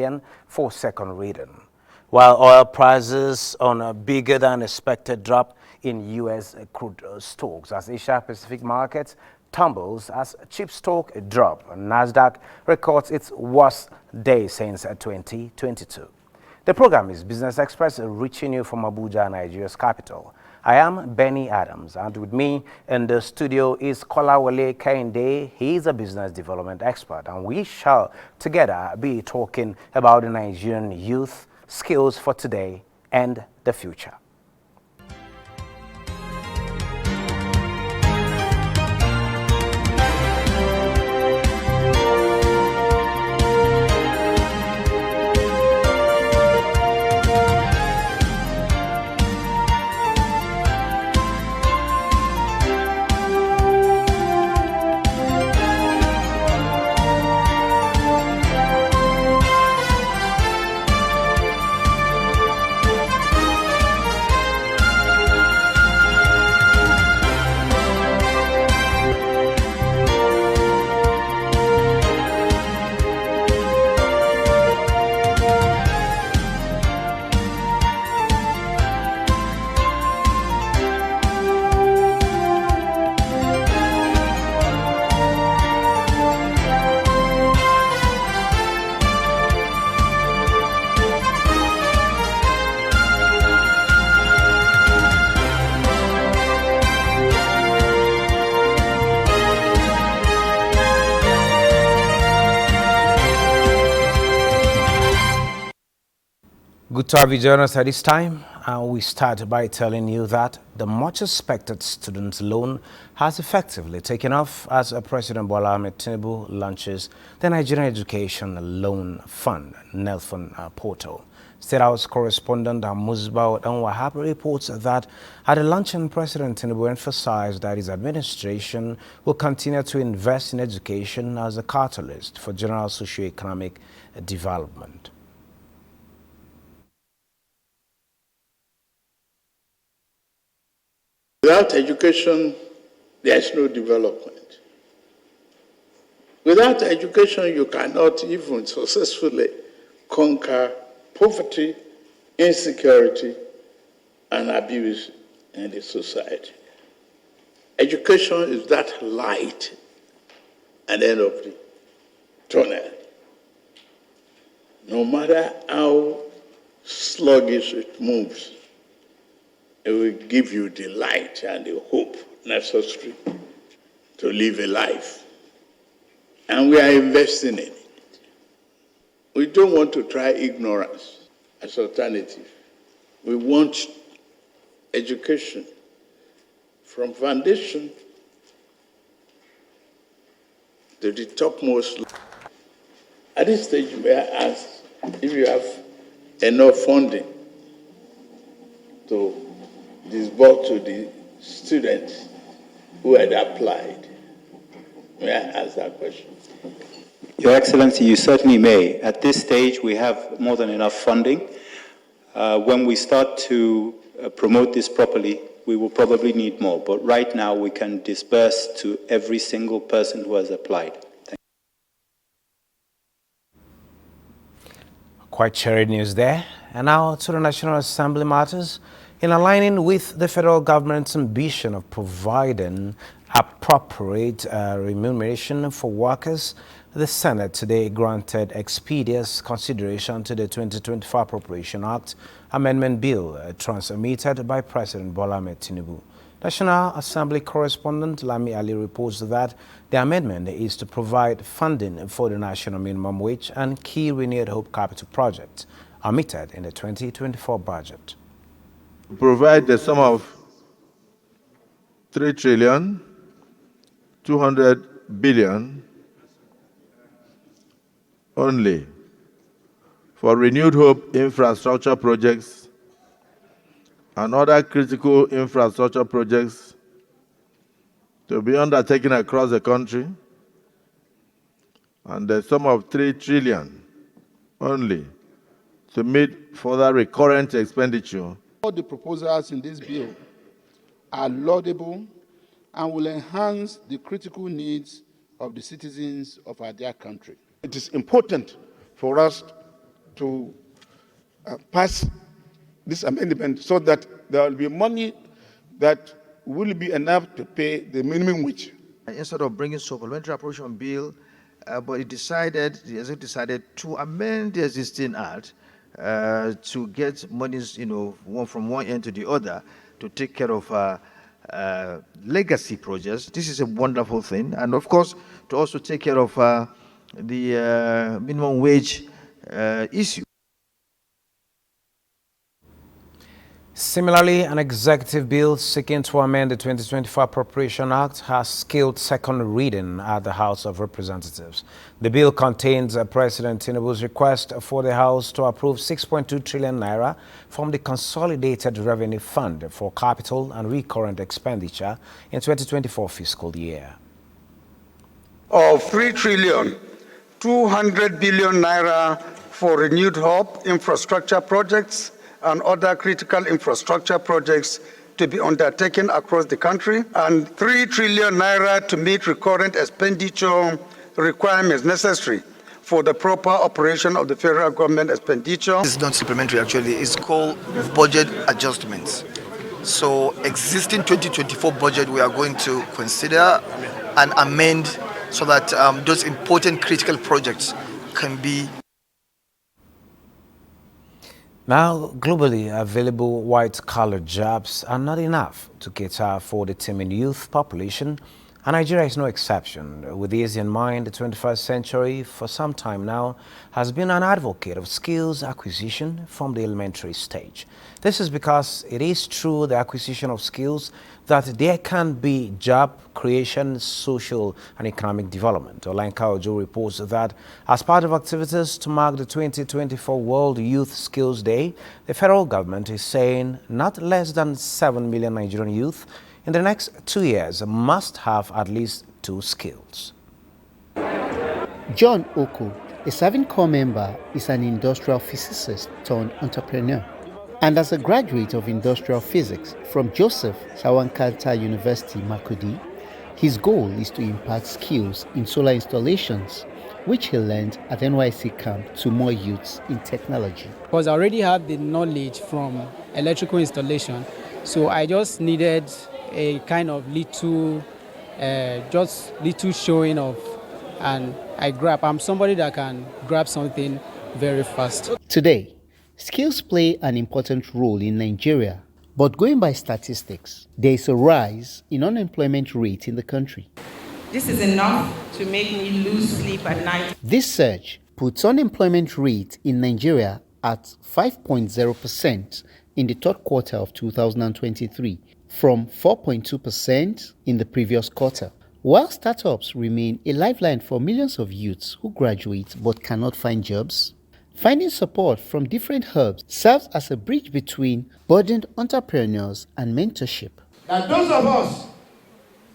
Nigerian for second reading. While oil prices on a bigger than expected drop in U.S. crude stocks as Asia-Pacific markets tumbles as cheap stock drop, Nasdaq records its worst day since 2022. The program is Business Express, reaching you from Abuja, Nigeria's capital. I am Benny Adams, and with me in the studio is Kolawole Kehinde. He is a business development expert, and we shall together be talking about the Nigerian youth, skills for today and the future. Good to have you join us at this time. We start by telling you that the much expected student loan has effectively taken off as President Bola Ahmed Tinubu launches the Nigerian Education Loan Fund NELFund portal. State House correspondent Musbao Wahab reports that at the launching, President Tinubu emphasized that his administration will continue to invest in education as a catalyst for general socio-economic development. Without education, there is no development. Without education, you cannot even successfully conquer poverty, insecurity, and abuse in the society. Education is that light at the end of the tunnel. No matter how sluggish it moves, it will give you the light and the hope necessary to live a life. And we are investing in it. We don't want to try ignorance as alternative. We want education from foundation to the topmost. At this stage, may I ask if you have enough funding to disbursed to the students who had applied? May I ask that question? Your Excellency, you certainly may. At this stage, we have more than enough funding. When we start to promote this properly, we will probably need more. But right now, we can disburse to every single person who has applied. Thank you. Quite cheery news there. And now to the National Assembly matters. In aligning with the federal government's ambition of providing appropriate remuneration for workers, the Senate today granted expeditious consideration to the 2024 Appropriation Act Amendment Bill transmitted by President Bola Ahmed Tinubu. National Assembly correspondent Lami Ali reports that the amendment is to provide funding for the national minimum wage and key renewed hope capital projects omitted in the 2024 budget. Provide the sum of 3,200,000,000,000 only for renewed hope infrastructure projects and other critical infrastructure projects to be undertaken across the country, and the sum of 3 trillion only to meet further recurrent expenditure. All the proposals in this bill are laudable and will enhance the critical needs of the citizens of our dear country. It is important for us to pass this amendment so that there will be money that will be enough to pay the minimum wage. Instead of bringing supplementary appropriation bill, but the executive decided to amend the existing act to get monies, from one end to the other to take care of legacy projects. This is a wonderful thing, and of course, to also take care of the minimum wage issue. Similarly, an executive bill seeking to amend the 2024 Appropriation Act has scaled second reading at the House of Representatives. The bill contains President Tinubu's request for the House to approve 6.2 trillion naira from the Consolidated Revenue Fund for capital and recurrent expenditure in 2024 fiscal year. Of 3 trillion 200 billion naira for renewed hub infrastructure projects and other critical infrastructure projects to be undertaken across the country, and 3 trillion naira to meet recurrent expenditure requirements necessary for the proper operation of the federal government expenditure. It's not supplementary, actually. It's called budget adjustments. So existing 2024 budget we are going to consider and amend so that those important critical projects can be. Now, globally available white-collar jobs are not enough to cater for the teeming youth population, and Nigeria is no exception. With this in mind, the 21st century, for some time now, has been an advocate of skills acquisition from the elementary stage. This is because it is through the acquisition of skills that there can be job creation, social and economic development. Olenka Ojo reports that as part of activities to mark the 2024 World Youth Skills Day, the federal government is saying not less than 7 million Nigerian youth in the next 2 years must have at least 2 skills. John Oko, a serving corps member, is an industrial physicist turned entrepreneur. And as a graduate of industrial physics from Joseph Sawankata University, Makurdi, his goal is to impart skills in solar installations, which he learned at NYC camp, to more youths in technology. Because I already have the knowledge from electrical installation, so I just needed a kind of little showing off, and I'm somebody that can grab something very fast. Today, skills play an important role in Nigeria, but going by statistics, there is a rise in unemployment rate in the country. This is enough to make me lose sleep at night. This surge puts unemployment rate in Nigeria at 5.0% in the third quarter of 2023, from 4.2% in the previous quarter. While startups remain a lifeline for millions of youths who graduate but cannot find jobs, finding support from different hubs serves as a bridge between burdened entrepreneurs and mentorship. That those of us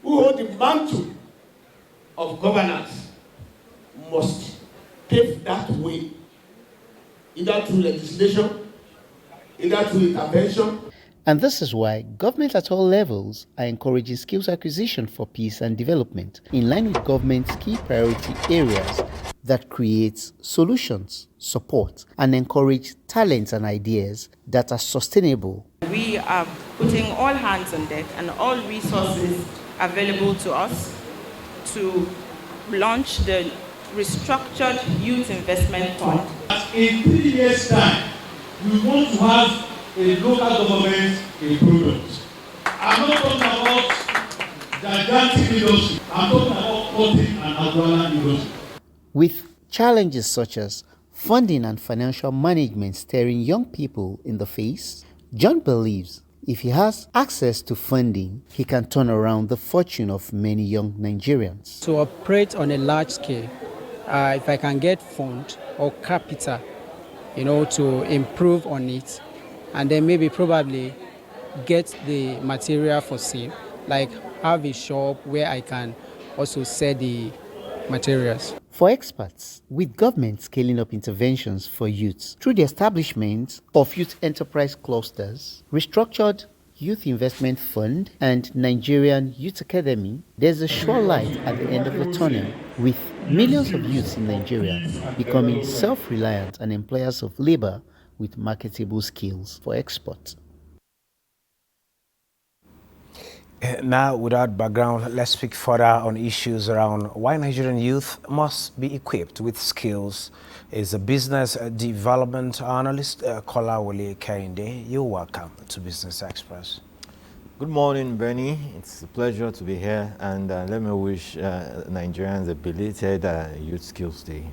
who hold the mantle of governance must pave that way, either through legislation, either through intervention. And this is why government at all levels are encouraging skills acquisition for peace and development, in line with government's key priority areas that creates solutions, support, and encourage talents and ideas that are sustainable. We are putting all hands on deck and all resources available to us to launch the restructured youth investment fund. In 3 years' time, we want to have a local government improvement. I'm not talking about gigantic industry. I'm talking about cotton and agro industry. With challenges such as funding and financial management staring young people in the face, John believes if he has access to funding, he can turn around the fortune of many young Nigerians. To operate on a large scale, if I can get fund or capital, to improve on it, and then maybe probably get the material for sale, like have a shop where I can also sell the materials. For experts, with government scaling up interventions for youths through the establishment of youth enterprise clusters, restructured Youth Investment Fund and Nigerian Youth Academy, there's a sure light at the end of the tunnel, with millions of youths in Nigeria becoming self-reliant and employers of labor with marketable skills for export. Now, without background, let's speak further on issues around why Nigerian youth must be equipped with skills. Is a business development analyst, Kolawole Kehinde. You're welcome to Business Express. Good morning, Benny. It's a pleasure to be here, and let me wish Nigerians a belated Youth Skills Day.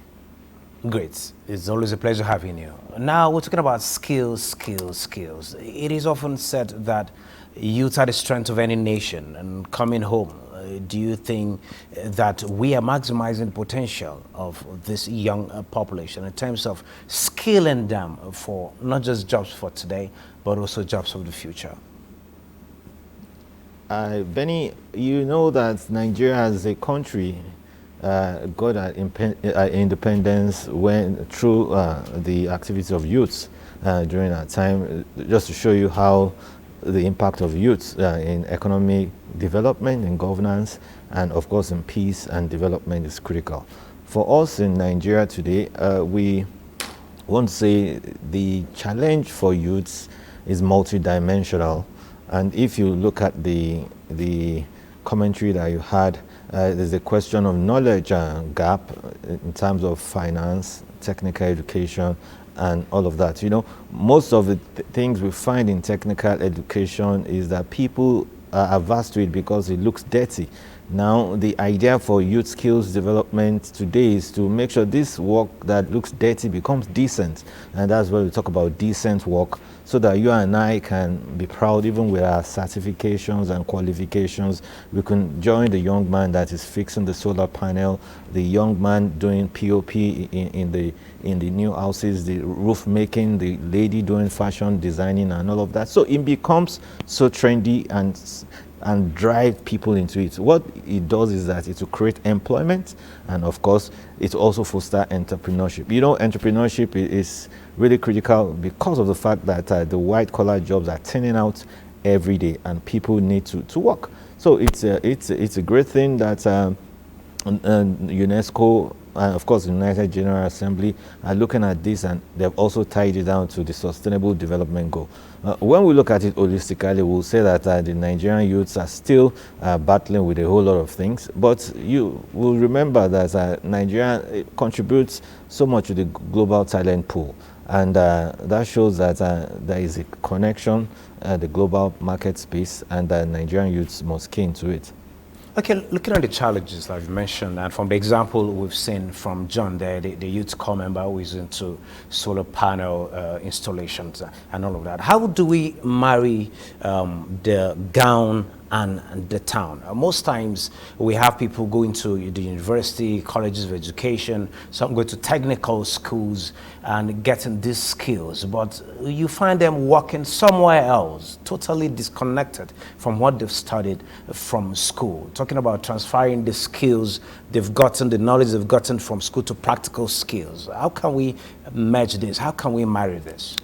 Great. It's always a pleasure having you. Now, we're talking about skills. It is often said that youth are the strength of any nation, and coming home, do you think that we are maximizing the potential of this young population in terms of skilling them for not just jobs for today, but also jobs of the future? Benny, you know that Nigeria as a country got independence through the activity of youths during that time, just to show you how the impact of youth in economic development and governance, and of course in peace and development is critical. For us in Nigeria today, we want to say the challenge for youths is multidimensional. And if you look at the commentary that you had, there's a question of knowledge gap in terms of finance, technical education, and all of that. You know, most of the things we find in technical education is that people are averse to it because it looks dirty. Now, the idea for youth skills development today is to make sure this work that looks dirty becomes decent. And that's where we talk about decent work, so that you and I can be proud, even with our certifications and qualifications. We can join the young man that is fixing the solar panel, the young man doing POP in the new houses, the roof making, the lady doing fashion designing and all of that. So it becomes so trendy and drive people into it. What it does is that it will create employment, and of course it also foster entrepreneurship. You know, entrepreneurship is really critical because of the fact that the white collar jobs are turning out every day and people need to work. So it's a great thing that UNESCO and of course the United General Assembly are looking at this, and they've also tied it down to the Sustainable Development Goal. When we look at it holistically, we'll say that the Nigerian youths are still battling with a whole lot of things, but you will remember that Nigeria contributes so much to the global talent pool, and that shows that there is a connection, the global market space, and Nigerian youths must key into it. Okay, looking at the challenges that you've mentioned, and from the example we've seen from John there, the youth corps member who is into solar panel installations and all of that, how do we marry the gown and the town? Most times we have people going to the university, colleges of education, some go to technical schools and getting these skills, but you find them working somewhere else, totally disconnected from what they've studied from school. Talking about transferring the skills they've gotten, the knowledge they've gotten from school to practical skills. How can we merge this? How can we marry this?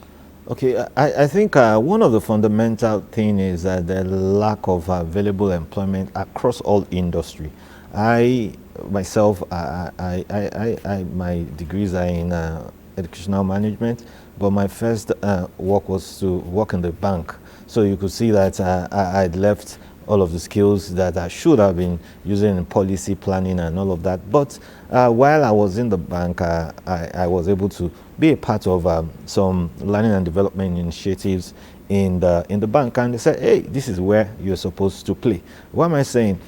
Okay, I think one of the fundamental things is the lack of available employment across all industry. I myself, my degrees are in educational management, but my first work was to work in the bank. So you could see that I'd left all of the skills that I should have been using in policy planning and all of that. But while I was in the bank, I was able to be a part of some learning and development initiatives in the bank, and they said, hey, this is where you're supposed to play. What am I saying?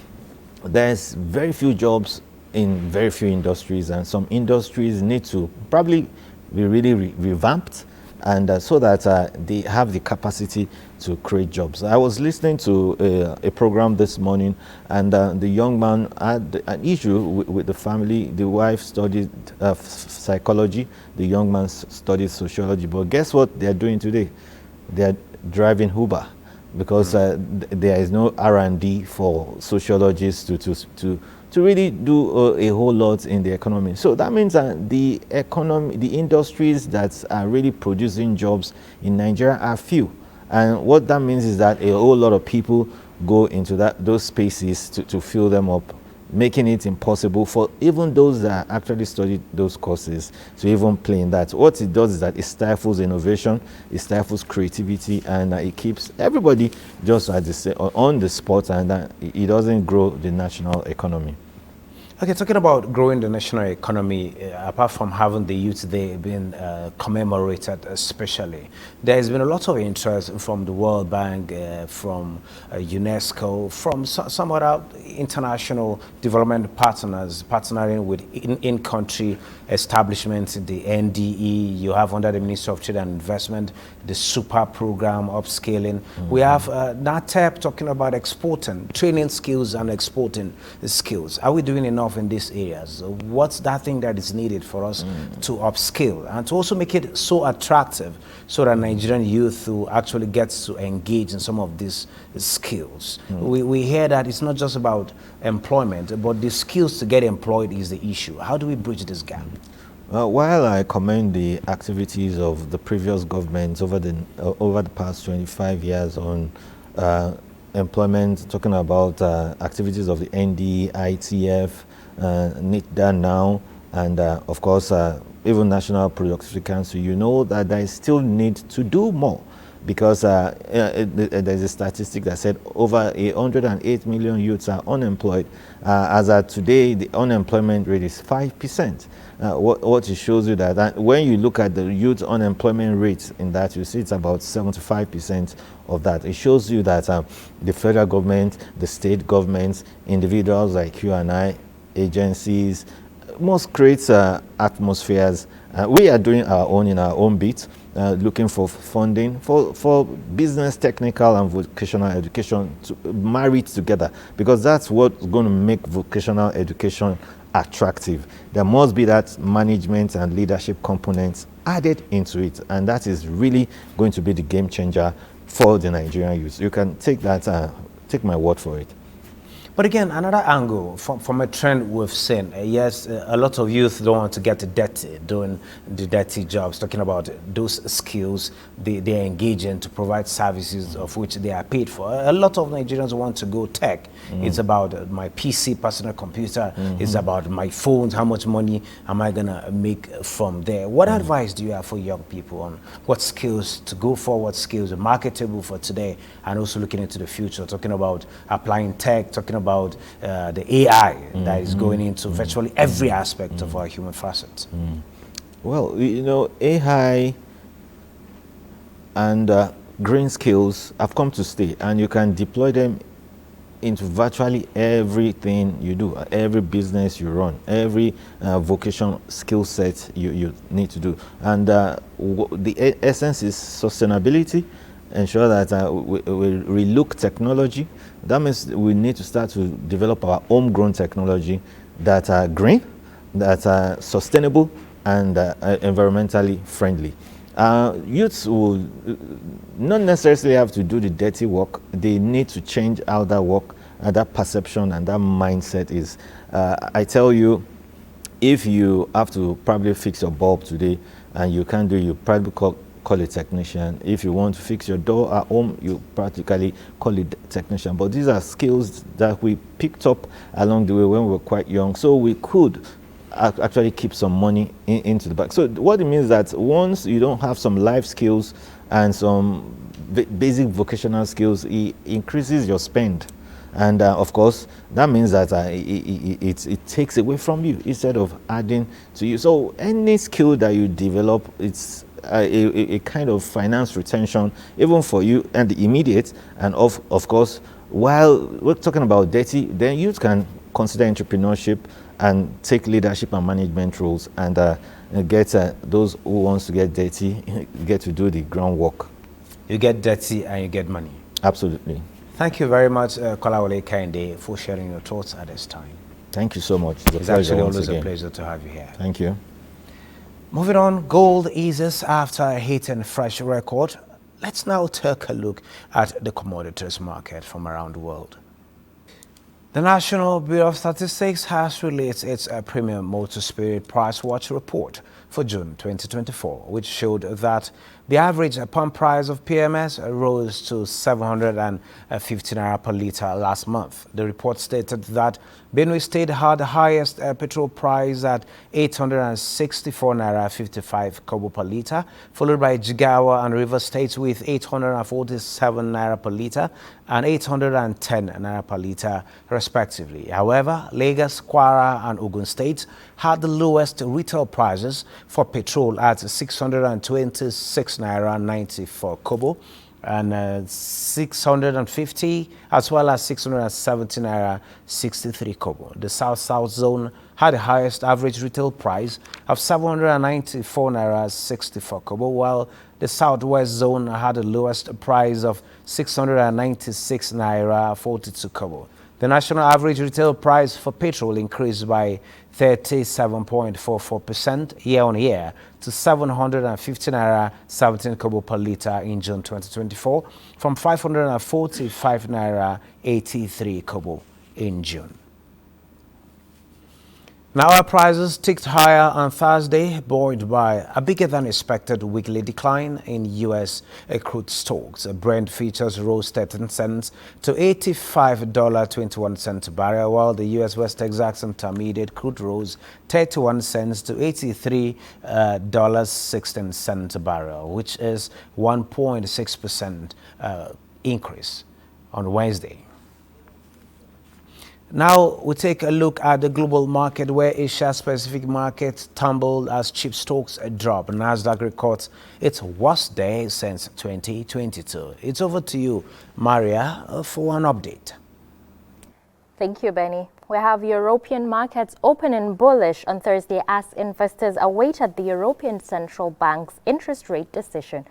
There's very few jobs in very few industries, and some industries need to probably be really revamped, and so that they have the capacity to create jobs. I was listening to a program this morning, and the young man had an issue with the family. The wife studied psychology, the young man studied sociology, but guess what they are doing today? They are driving Uber, because there is no R&D for sociologists to really do a whole lot in the economy. So that means that the industries that are really producing jobs in Nigeria are few. And what that means is that a whole lot of people go into those spaces to fill them up, making it impossible for even those that actually studied those courses to even play in that. What it does is that it stifles innovation, it stifles creativity, and it keeps everybody just on the spot, and it doesn't grow the national economy. Okay, talking about growing the national economy, apart from having the Youth Day being commemorated especially, there has been a lot of interest from the World Bank, from UNESCO, from some other international development partners partnering with in-country establishments, the NDE, you have under the Ministry of Trade and Investment, the SUPER program, upscaling. We have NATEP talking about exporting, training skills and exporting skills. Are we doing enough in these areas? What's that thing that is needed for us to upskill and to also make it so attractive so that Nigerian youth will actually get to engage in some of these skills? We hear that it's not just about employment, but the skills to get employed is the issue. How do we bridge this gap? While I commend the activities of the previous governments over the past 25 years on employment, talking about activities of the ND, ITF, NITDA now, and of course even National Productivity Council, you know that there is still need to do more, because there's a statistic that said over 108 million youths are unemployed. As of today, the unemployment rate is 5%. What it shows you that when you look at the youth unemployment rate in that, you see it's about 75% of that. It shows you that the federal government, the state governments, individuals like you and I, agencies, must create atmospheres. We are doing our own in our own bit, looking for funding for business, technical, and vocational education to marry it together, because that's what's going to make vocational education attractive. There must be that management and leadership components added into it, and that is really going to be the game changer for the Nigerian youth. You can take that, take my word for it. But again, another angle from a trend we've seen, yes, a lot of youth don't want to get dirty, doing the dirty jobs, talking about those skills they engage in to provide services of which they are paid for. A lot of Nigerians want to go tech. It's about my PC, personal computer. It's about my phones, how much money am I going to make from there? What advice do you have for young people on what skills to go for, what skills are marketable for today, and also looking into the future, talking about applying tech, talking about the AI that is going into virtually every aspect of our human facets? Well, you know, AI and green skills have come to stay, and you can deploy them into virtually everything you do, every business you run, every vocational skill set you need to do. And the essence is sustainability. Ensure that we relook technology. That means we need to start to develop our homegrown technology that are green, that are sustainable, and environmentally friendly. Youths will not necessarily have to do the dirty work. They need to change how that work, that perception, and that mindset is. I tell you, if you have to probably fix your bulb today and you can't do it, you probably call a technician. If you want to fix your door at home, you practically call it technician. But these are skills that we picked up along the way when we were quite young, so we could actually keep some money into the bank. So what it means is that once you don't have some life skills and some basic vocational skills, it increases your spend. And of course, that means that it takes away from you instead of adding to you. So any skill that you develop, it's a kind of finance retention, even for you and the immediate. And of course, while we're talking about dirty, then youth can consider entrepreneurship and take leadership and management roles, and get those who wants to get dirty get to do the groundwork. You get dirty and you get money. Absolutely. Thank you very much, Kolawole Kehinde, for sharing your thoughts at this time. Thank you so much. It's actually always a pleasure to have you here. Thank you. Moving on, gold eases after a hit and fresh record. Let's now take a look at the commodities market from around the world. The National Bureau of Statistics has released its premium motor spirit price watch report for June 2024, which showed that The average pump price of PMS rose to 750 naira per litre last month. The report stated that Benue State had the highest petrol price at 864 naira 55 kobo per litre, followed by Jigawa and River States with 847 naira per litre and 810 naira per litre respectively. However, Lagos, Kwara and Ogun States had the lowest retail prices for petrol at 626 naira 94 kobo and 650 as well as 670 naira 63 kobo. The South-South zone had the highest average retail price of 794 naira 64 kobo, while the Southwest zone had the lowest price of 696 naira 42 kobo. The national average retail price for petrol increased by 37.44% year-on-year to 750 naira 17 kobo per litre in June 2024 from 545 naira 83 kobo in June. Now our prices ticked higher on Thursday, buoyed by a bigger than expected weekly decline in U.S. crude stocks. Brent futures rose 13 cents to $85.21 a barrel, while the U.S. West Texas Intermediate crude rose 31 cents to $83.16 a barrel, which is 1.6% increase on Wednesday. Now we take a look at the global market, where Asia-Pacific markets tumbled as cheap stocks dropped. Nasdaq records its worst day since 2022. It's over to you, Maria, for an update. Thank you, Benny. We have European markets opening bullish on Thursday as investors awaited the European Central Bank's interest rate decision.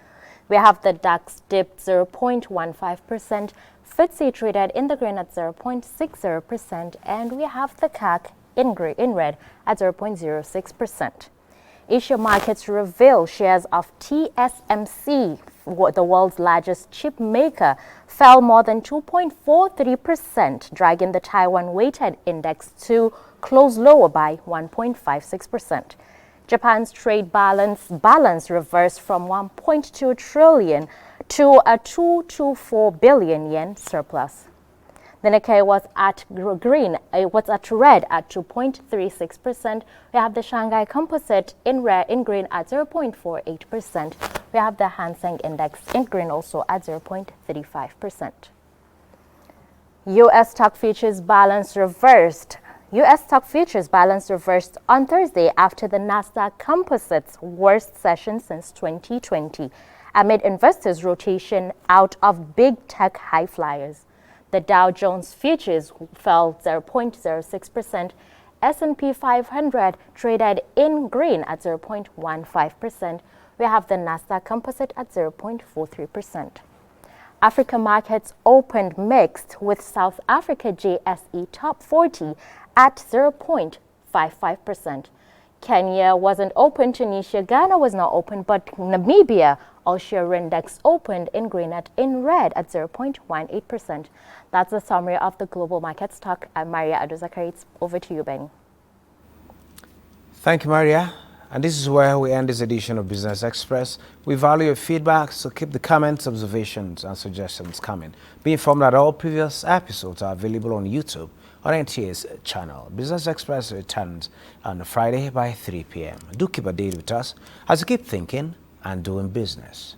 We have the DAX dipped 0.15%, FTSE traded in the green at 0.60%, and we have the CAC in red at 0.06%. Asia markets reveal shares of TSMC, the world's largest chip maker, fell more than 2.43%, dragging the Taiwan-weighted index to close lower by 1.56%. Japan's trade balance reversed from 1.2 trillion to a 224 billion yen surplus. The Nikkei was at red at 2.36%. We have the Shanghai Composite in green at 0.48%. We have the Hang Seng Index in green also at 0.35%. U.S. stock futures balance reversed. U.S. stock futures balance reversed on Thursday after the Nasdaq Composite's worst session since 2020, amid investors' rotation out of big tech high flyers. The Dow Jones futures fell 0.06%. S&P 500 traded in green at 0.15%. We have the Nasdaq Composite at 0.43%. Africa markets opened mixed, with South Africa JSE Top 40 at 0.55%. Kenya wasn't open, Tunisia, Ghana was not open, but Namibia, All-Share Index opened in green in red at 0.18%. That's a summary of the global market stock. I'm Maria Adozakari. It's over to you, Benny. Thank you, Maria. And this is where we end this edition of Business Express. We value your feedback, so keep the comments, observations, and suggestions coming. Be informed that all previous episodes are available on YouTube on NTA's channel. Business Express returns on Friday by 3 p.m. Do keep a date with us as you keep thinking and doing business.